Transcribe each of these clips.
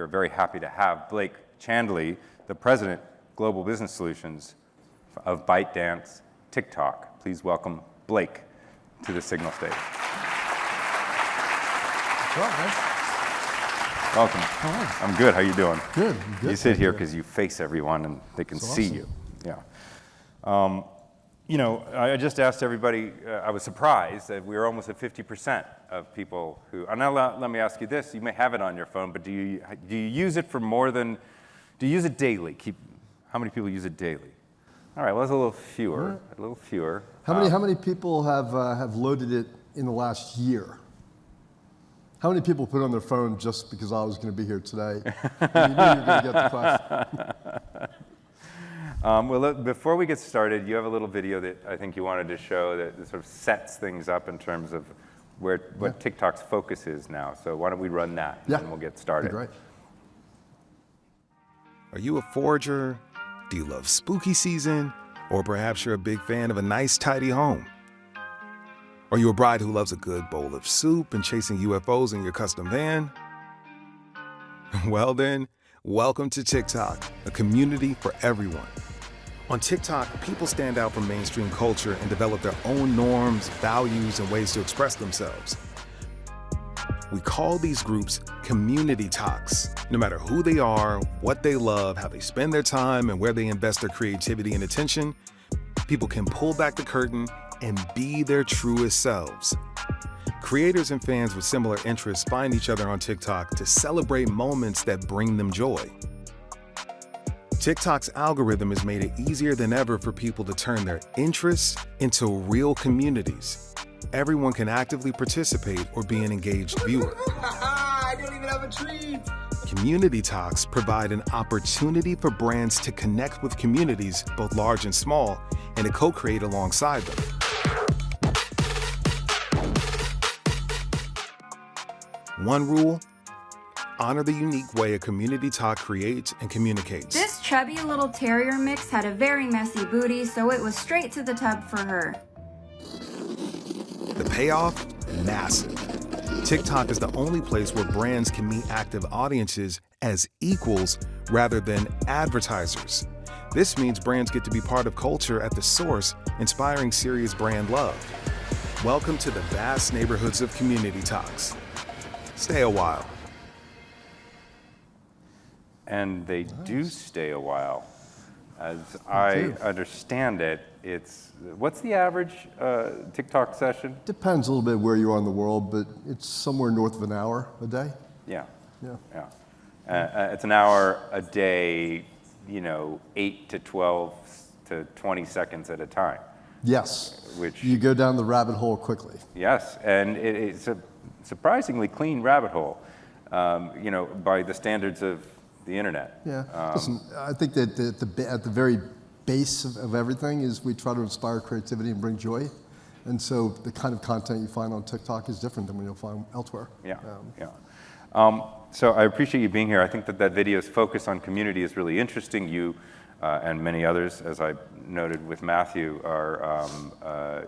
are very happy to have Blake Chandlee, the President, Global Business Solutions of ByteDance TikTok. Please welcome Blake to the Signal stage. What's up, man? Welcome. Hi. I'm good. How you doing? Good. You sit here because you face everyone and they can see awesome. you. Yeah. You know, I just asked everybody, I was surprised that we were almost at 50% of people who, and now let me ask you this, you may have it on your phone, but do you use it for more than, do you use it daily? How many people use it daily? All right, well, that's a little fewer, How many people have loaded it in the last year? How many people put it on their phone just because I was going to be here today? And you knew you were going to get the question. Well, look, before we get started, you have a little video that I think you wanted to show that sort of sets things up in terms of what TikTok's focus is now. So why don't we run that and we'll get started. Great. Are you a forager? Do you love spooky season? Or perhaps you're a big fan of a nice, tidy home? Are you a bride who loves a good bowl of soup and chasing UFOs in your custom van? Well then, welcome to TikTok, a community for everyone. On TikTok, people stand out from mainstream culture and develop their own norms, values, and ways to express themselves. We call these groups community talks. No matter who they are, what they love, how they spend their time, and where they invest their creativity and attention, people can pull back the curtain and be their truest selves. Creators and fans with similar interests find each other on TikTok to celebrate moments that bring them joy. TikTok's algorithm has made it easier than ever for people to turn their interests into real communities. Everyone can actively participate or be an engaged viewer. I don't even have a treat. Community talks provide an opportunity for brands to connect with communities, both large and small, and to co-create alongside them. One rule: honor the unique way a community talk creates and communicates. This chubby little terrier mix had a very messy booty, so it was straight to the tub for her. The payoff? Massive. TikTok is the only place where brands can meet active audiences as equals rather than advertisers. This means brands get to be part of culture at the source, inspiring serious brand love. Welcome to the vast neighborhoods of community talks. Stay a while. And they do stay a while. As I understand it, what's the average TikTok session? Depends a little bit where you are in the world, but it's somewhere north of an hour a day. Yeah. Yeah. It's an hour a day, 8 to 12 to 20 seconds at a time. Yes. Which you go down the rabbit hole quickly. Yes, and it's a surprisingly clean rabbit hole, by the standards of the internet. Yeah. Listen, I think that at the very base of everything is we try to inspire creativity and bring joy. And so the kind of content you find on TikTok is different than what you'll find elsewhere. So I appreciate you being here. I think that video's focus on community is really interesting. You and many others, as I noted with Matthew, are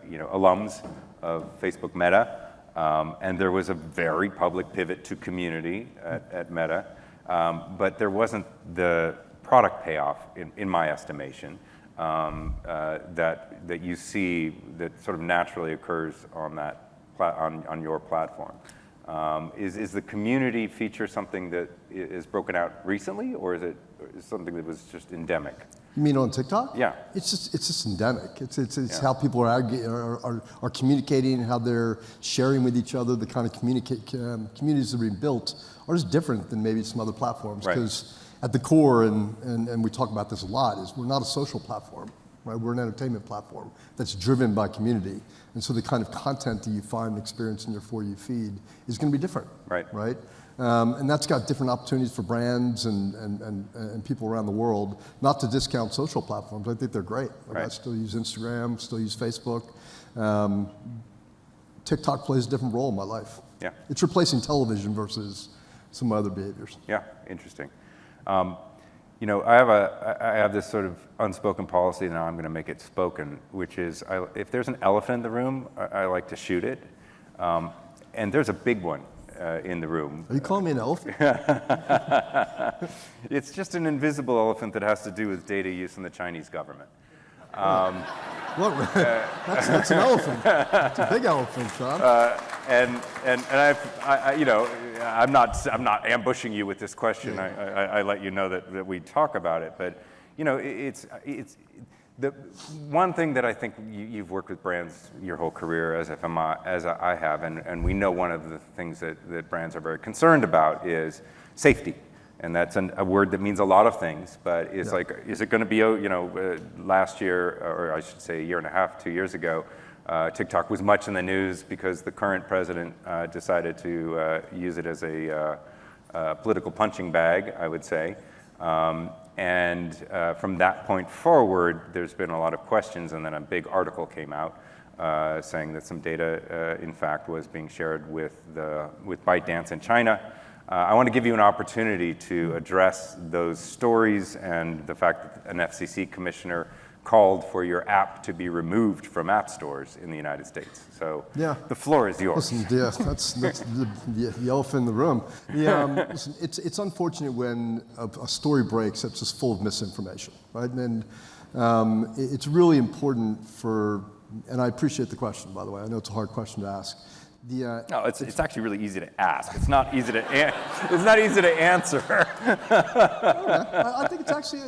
alums of Facebook Meta. And there was a very public pivot to community at Meta. But there wasn't the product payoff, in my estimation, that you see that sort of naturally occurs on on your platform. Is the community feature something that is broken out recently, or is it something that was just endemic? You mean on TikTok? Yeah. It's just endemic. It's how people are communicating, how they're sharing with each other. The kind of communities that are being built are just different than maybe some other platforms. Because at the core, and we talk about this a lot, is we're not a social platform. Right? We're an entertainment platform that's driven by community. And so the kind of content that you find and experience in your For You feed is going to be different. Right? And that's got different opportunities for brands and people around the world, not to discount social platforms. I think they're great. I still use Instagram, still use Facebook. TikTok plays a different role in my life. Yeah. It's replacing television versus some other behaviors. Yeah, interesting. I have this sort of unspoken policy, now I'm going to make it spoken, which is if there's an elephant in the room, I like to shoot it. And there's a big one. in the room. Are you calling me an elephant? It's just an invisible elephant that has to do with data use in the Chinese government. What? That's an elephant. It's a big elephant, John. And I'm not ambushing you with this question. I let you know that we talk about it. But it's the one thing that I think you've worked with brands your whole career as I have, and we know one of the things that brands are very concerned about is safety. And that's a word that means a lot of things, but it's like, is it going to be, last year, or I should say a year and a half, 2 years ago, TikTok was much in the news because the current president decided to use it as a political punching bag, I would say. And from that point forward, there's been a lot of questions, and then a big article came out saying that some data, in fact, was being shared with ByteDance in China. I want to give you an opportunity to address those stories and the fact that an FCC commissioner called for your app to be removed from app stores in the United States. So the floor is yours. Listen, that's the elephant in the room. Listen, it's unfortunate when a story breaks that's just full of misinformation, right? And it's really important and I appreciate the question, by the way. I know it's a hard question to ask. No, it's actually really easy to ask. It's not easy to answer. I think it's actually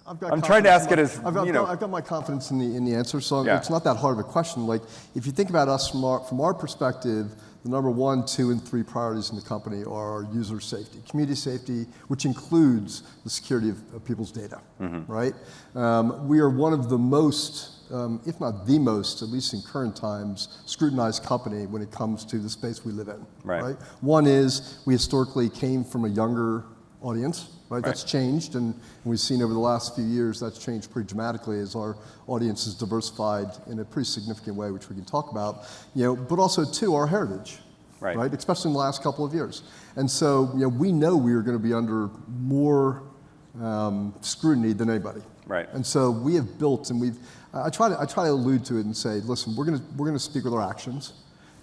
I'm trying to ask it as I've got my confidence in the answer, so it's not that hard of a question. Like, if you think about us from our perspective, the number 1, 2, and 3 priorities in the company are user safety, community safety, which includes the security of people's data. Right? We are one of the most, if not the most, at least in current times, scrutinized company when it comes to the space we live in. Right? One is we historically came from a younger audience. Right? That's changed, and we've seen over the last few years that's changed pretty dramatically as our audience is diversified in a pretty significant way, which we can talk about. But also too, our heritage, right? Especially in the last couple of years. And so we know we are going to be under more scrutiny than anybody. Right. And so we have built, and I try to allude to it and say, listen, we're going to speak with our actions.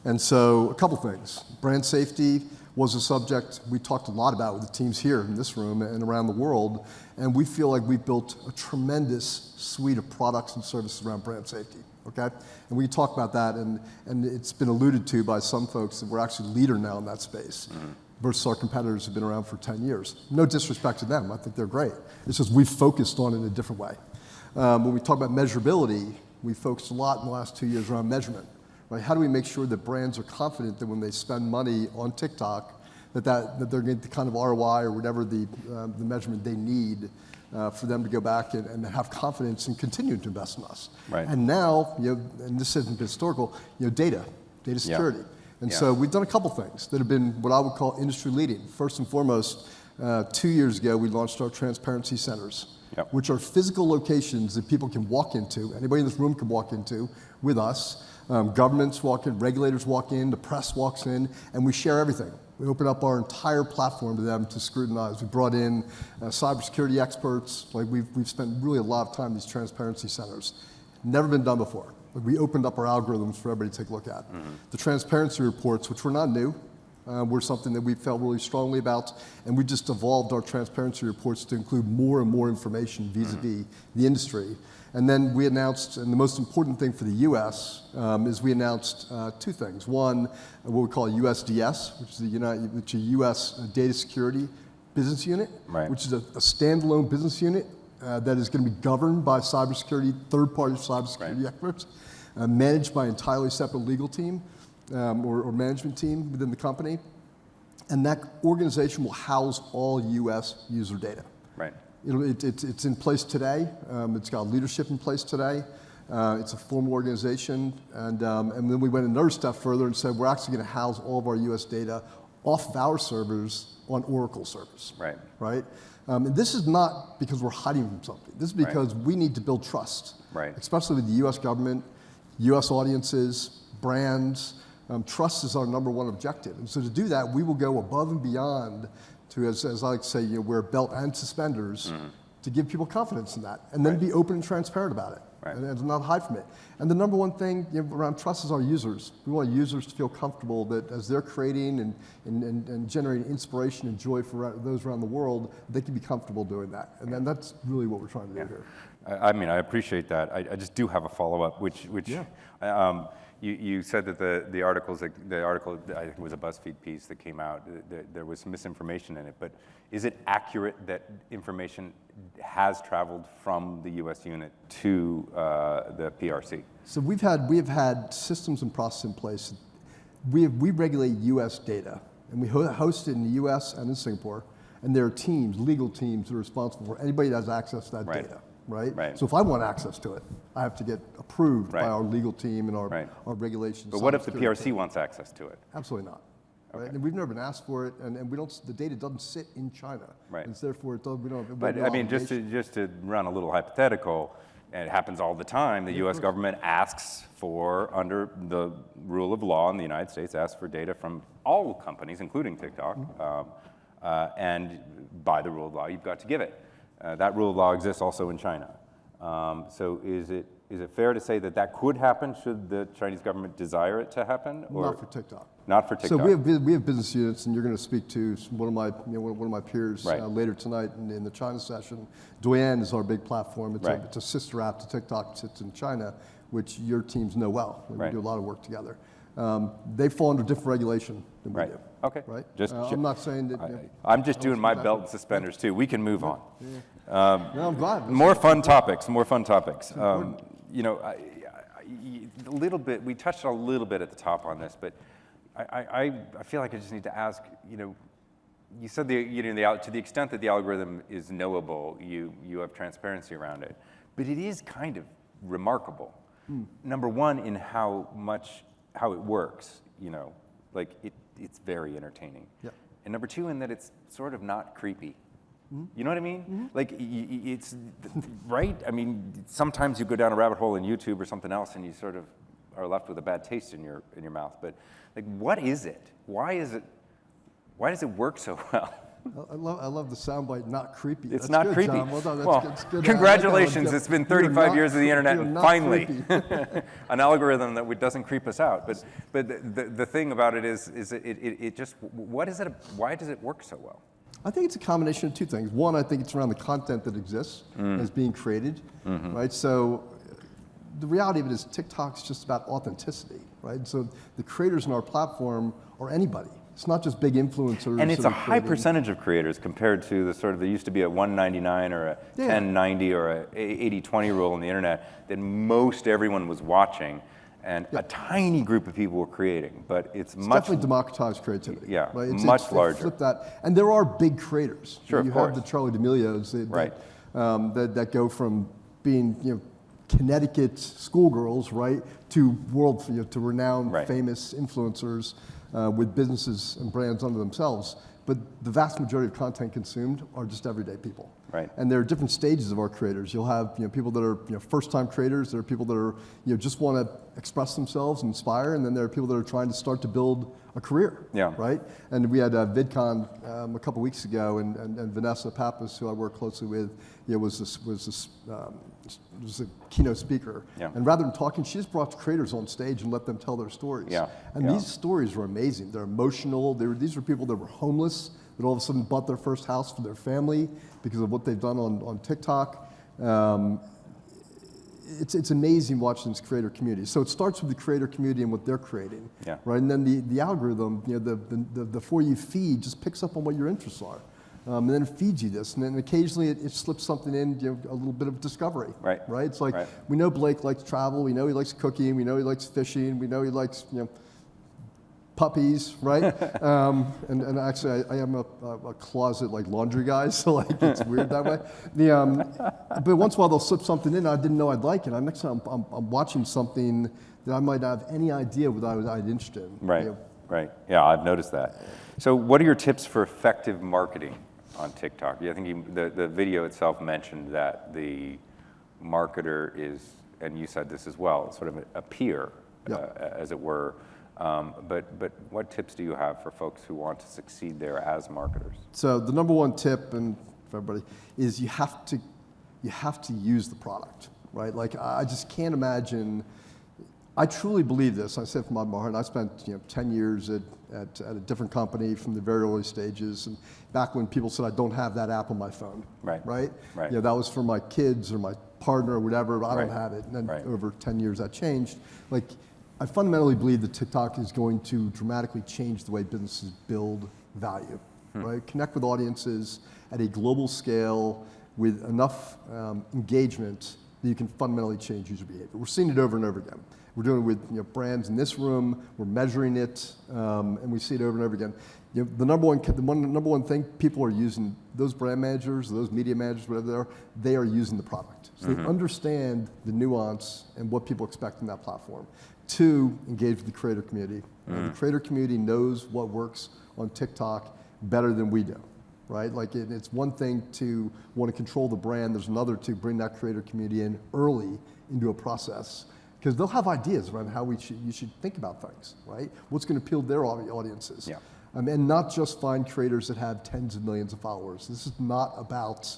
And so a couple things. Brand safety was a subject we talked a lot about with the teams here in this room and around the world, and we feel like we've built a tremendous suite of products and services around brand safety, okay? And we can talk about that, and it's been alluded to by some folks that we're actually leader now in that space, versus our competitors who've been around for 10 years. No disrespect to them, I think they're great. It's just we've focused on it in a different way. When we talk about measurability, we focused a lot in the last 2 years around measurement. Right? How do we make sure that brands are confident that when they spend money on TikTok, that they're getting the kind of ROI or whatever the measurement they need for them to go back and have confidence and continue to invest in us. Right. And now, and this isn't historical, data security. And so we've done a couple things that have been what I would call industry leading. First and foremost, 2 years ago, we launched our transparency centers, which are physical locations that people can walk into, anybody in this room can walk into with us. Governments walk in, regulators walk in, the press walks in, and we share everything. We open up our entire platform to them to scrutinize. We brought in cybersecurity experts. Like we've spent really a lot of time in these transparency centers. Never been done before. Like we opened up our algorithms for everybody to take a look at. The transparency reports, which were not new, were something that we felt really strongly about, and we just evolved our transparency reports to include more and more information vis-a-vis the industry. And then we announced, and the most important thing for the U.S. Is we announced 2 things. One, what we call USDS, which is a U.S. data security business unit, which is a standalone business unit that is going to be governed by cybersecurity, third-party cybersecurity experts, managed by an entirely separate legal team or management team within the company. And that organization will house all U.S. user data. Right. It's in place today. It's got leadership in place today. It's a formal organization. And then we went another step further and said we're actually going to house all of our U.S. data off of our servers on Oracle servers. Right. Right? And this is not because we're hiding from something. This is because we need to build trust. Right. Especially with the U.S. government, U.S. audiences, brands. Trust is our number 1 objective. And so to do that, we will go above and beyond to, as I like to say, wear belt and suspenders to give people confidence in that, and then be open and transparent about it. Right. And not hide from it. And the number one thing around trust is our users. We want users to feel comfortable that as they're creating and generating inspiration and joy for those around the world, they can be comfortable doing that. And then that's really what we're trying to do here. I mean, I appreciate that. I just do have a follow-up, which you said that the article, I think it was a BuzzFeed piece that came out, there was some misinformation in it, but is it accurate that information has traveled from the US unit to the PRC? So we have had systems and processes in place. We regulate US data, and we host it in the US and in Singapore, and there are teams, legal teams, that are responsible for anybody that has access to that data. Right? So if I want access to it, I have to get approved by our legal team and our regulations. But what if the PRC wants access to it? Absolutely not. Okay. Right? And we've never been asked for it, and we don't. The data doesn't sit in China. Right. And therefore, we don't. But I mean, just to run a little hypothetical, and it happens all the time. The U.S. government asks for, under the rule of law in the United States, asks for data from all companies, including TikTok, and by the rule of law, you've got to give it. That rule of law exists also in China. So is it fair to say that that could happen should the Chinese government desire it to happen? Or not for TikTok. Not for TikTok. So we have business units, and you're going to speak to one of my peers later tonight in the China session. Douyin is our big platform. It's a sister app to TikTok. It sits in China, which your teams know well. We do a lot of work together. They fall under different regulation than we do. Okay. Right. I'm not saying that. I'm just doing my belt and suspenders too. We can move on. No, I'm glad. More fun topics. You know, a little bit. We touched a little bit at the top on this, but I feel like I just need to ask. You know, you said to the extent that the algorithm is knowable, you have transparency around it, but it is kind of remarkable. Number one, in how it works. You know, like it's very entertaining. Yep. And number two, in that it's sort of not creepy. You know what I mean? Like it's right. I mean, sometimes you go down a rabbit hole in YouTube or something else, and you sort of are left with a bad taste in your mouth. But like, what is it? Why does it work so well? I love the soundbite, not creepy. It's that's not good, creepy. John. Well done. That's good. Congratulations. It's been 35 years of the internet, and finally, an algorithm that doesn't creep us out. But the thing about it is it just, what is it? Why does it work so well? I think it's a combination of two things. One, I think it's around the content that exists and is being created, right? So the reality of it is TikTok's just about authenticity, right? So the creators in our platform are anybody. It's not just big influencers. And it's a high percentage of creators compared to the sort of, there used to be a 199 or a 1090 or a 80-20 rule on the internet that most everyone was watching. And a tiny group of people were creating, but it's much definitely democratized creativity. Yeah, right? much larger. Flip that, and there are big creators. Sure, you of course. have the Charlie D'Amelios that go from being Connecticut schoolgirls, right, to to renowned famous influencers with businesses and brands under themselves. But the vast majority of content consumed are just everyday people. Right. And there are different stages of our creators. You'll have people that are first-time creators. There are people that are just want to express themselves, and inspire, and then there are people that are trying to start to build a career. Yeah. Right. And we had VidCon a couple weeks ago, and Vanessa Pappas, who I work closely with, was a keynote speaker. Yeah. And rather than talking, she just brought creators on stage and let them tell their stories. Yeah. And these stories were amazing. They're emotional. These were people that were homeless, that all of a sudden bought their first house for their family because of what they've done on TikTok. It's amazing watching this creator community. So it starts with the creator community and what they're creating, right? And then the algorithm, the For You feed just picks up on what your interests are, and then it feeds you this. And then occasionally it slips something in, a little bit of discovery, right? It's like we know Blake likes travel, we know he likes cooking, we know he likes fishing, we know he likes puppies, right? And actually, I am a closet laundry guy, so it's weird that way. But once in a while they'll slip something in I didn't know I'd like it. Next time I'm watching something that I might not have any idea what I'd interested in. Right, right. Yeah, I've noticed that. So what are your tips for effective marketing on TikTok? I think the video itself mentioned that the marketer is, and you said this as well, sort of a peer, as it were. But what tips do you have for folks who want to succeed there as marketers? So the number one tip, and for everybody, is you have to use the product, right? Like I just can't imagine. I truly believe this. I said from my heart. I spent 10 years at a different company from the very early stages, and back when people said I don't have that app on my phone, right? That was for my kids or my partner or whatever. But I don't have it. And then over 10 years that changed. Like I fundamentally believe that TikTok is going to dramatically change the way businesses build value, right? Connect with audiences at a global scale with enough engagement that you can fundamentally change user behavior. We're seeing it over and over again. We're doing it with brands in this room. We're measuring it, and we see it over and over again. The number one thing people are using, those brand managers, those media managers, whatever they are using the product. So they understand the nuance and what people expect from that platform. 2, engage with the creator community. The creator community knows what works on TikTok better than we do, right? Like it's one thing to want to control the brand. There's another to bring that creator community in early into a process. Because they'll have ideas around how you should think about things, right? What's going to appeal to their audiences. And not just find creators that have tens of millions of followers. This is not about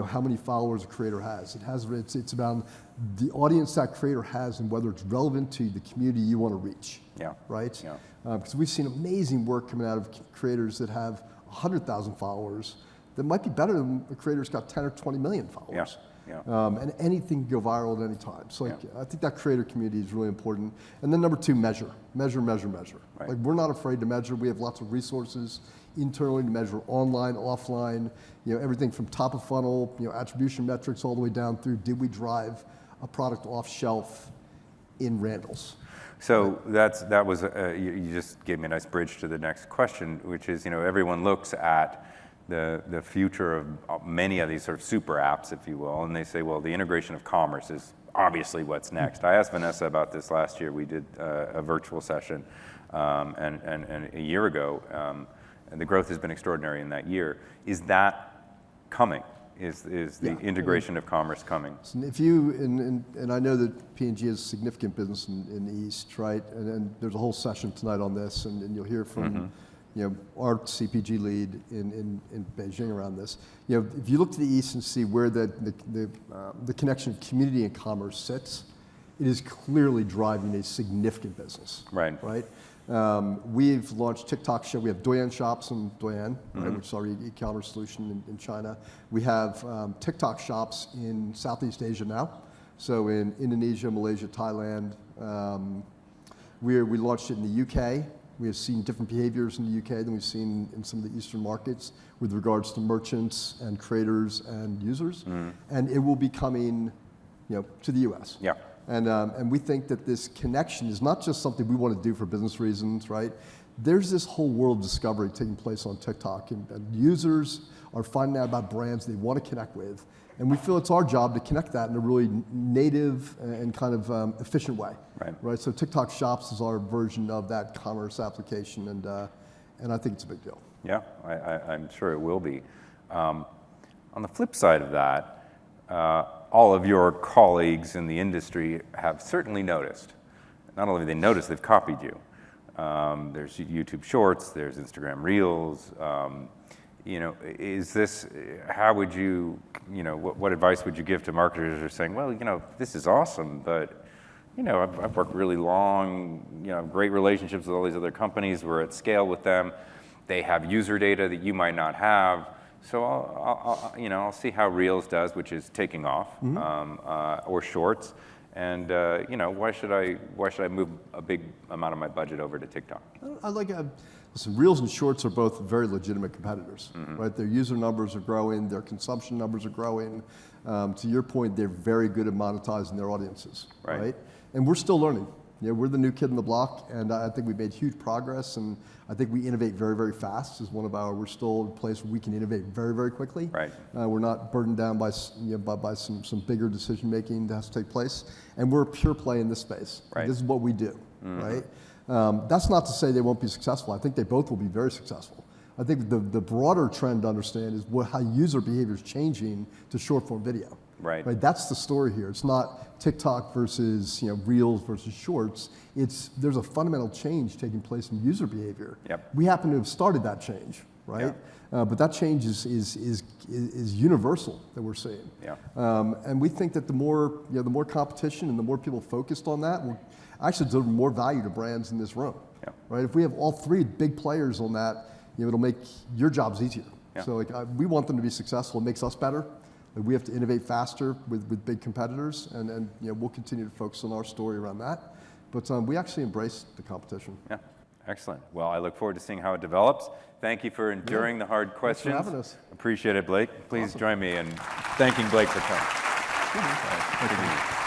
how many followers a creator has. It's about the audience that creator has and whether it's relevant to the community you want to reach, right? Because we've seen amazing work coming out of creators that have 100,000 followers that might be better than a creator who's got 10 or 20 million followers. And anything can go viral at any time. So I think that creator community is really important. And then number 2, measure. Measure. Right. Like we're not afraid to measure. We have lots of resources internally to measure online, offline, everything from top of funnel, attribution metrics all the way down through did we drive a product off shelf in Randall's. So that was you just gave me a nice bridge to the next question, which is everyone looks at the future of many of these sort of super apps, if you will, and they say, well, the integration of commerce is obviously what's next. I asked Vanessa about this last year. We did a virtual session, and a year ago, and the growth has been extraordinary in that year. Is that coming? Is the integration of commerce coming? So if you and I know that P&G has significant business in the East, right? And there's a whole session tonight on this, and you'll hear from. Our CPG lead in Beijing around this. If you look to the east and see where the connection of community and commerce sits, it is clearly driving a significant business. Right. We've launched TikTok Shop. We have Douyin Shops in Douyin, right, which is our e-commerce solution in China. We have TikTok Shops in Southeast Asia now. So in Indonesia, Malaysia, Thailand. We launched it in the UK. We have seen different behaviors in the UK than we've seen in some of the Eastern markets with regards to merchants and creators and users. And it will be coming, to the US. And we think that this connection is not just something we want to do for business reasons, right? There's this whole world of discovery taking place on TikTok, and users are finding out about brands they want to connect with. And we feel it's our job to connect that in a really native and kind of efficient way. Right. So TikTok Shops is our version of that commerce application, and I think it's a big deal. Yeah, I'm sure it will be. On the flip side of that, all of your colleagues in the industry have certainly noticed. Not only have they noticed, they've copied you. There's YouTube Shorts, there's Instagram Reels. Is this, how would you, what advice would you give to marketers who are saying, well, this is awesome, but, I've worked really long, great relationships with all these other companies. We're at scale with them. They have user data that you might not have. So I'll see how Reels does, which is taking off, or Shorts. And why should I move a big amount of my budget over to TikTok? Listen, Reels and Shorts are both very legitimate competitors, right? Their user numbers are growing, their consumption numbers are growing. To your point, they're very good at monetizing their audiences, right? And we're still learning. We're the new kid in the block, and I think we've made huge progress, and I think we innovate very, very fast. We're still a place where we can innovate very, very quickly. We're not burdened down by some bigger decision making that has to take place, and we're a pure play in this space. This is what we do, right? That's not to say they won't be successful. I think they both will be very successful. I think the broader trend to understand is how user behavior is changing to short form video. Right. That's the story here. It's not TikTok versus Reels versus Shorts. There's a fundamental change taking place in user behavior. We happen to have started that change, right? But that change is universal that we're seeing. Yeah. And we think that the more competition and the more people focused on that will actually deliver more value to brands in this room. Yeah. Right? If we have all three big players on that, it'll make your jobs easier. Yeah. So we want them to be successful. It makes us better. We have to innovate faster with big competitors, and we'll continue to focus on our story around that. But we actually embrace the competition. Yeah, excellent. Well, I look forward to seeing how it develops. Thank you for enduring the hard questions. Thanks for having us. Appreciate it, Blake. Please join me in thanking Blake for coming. Thank you.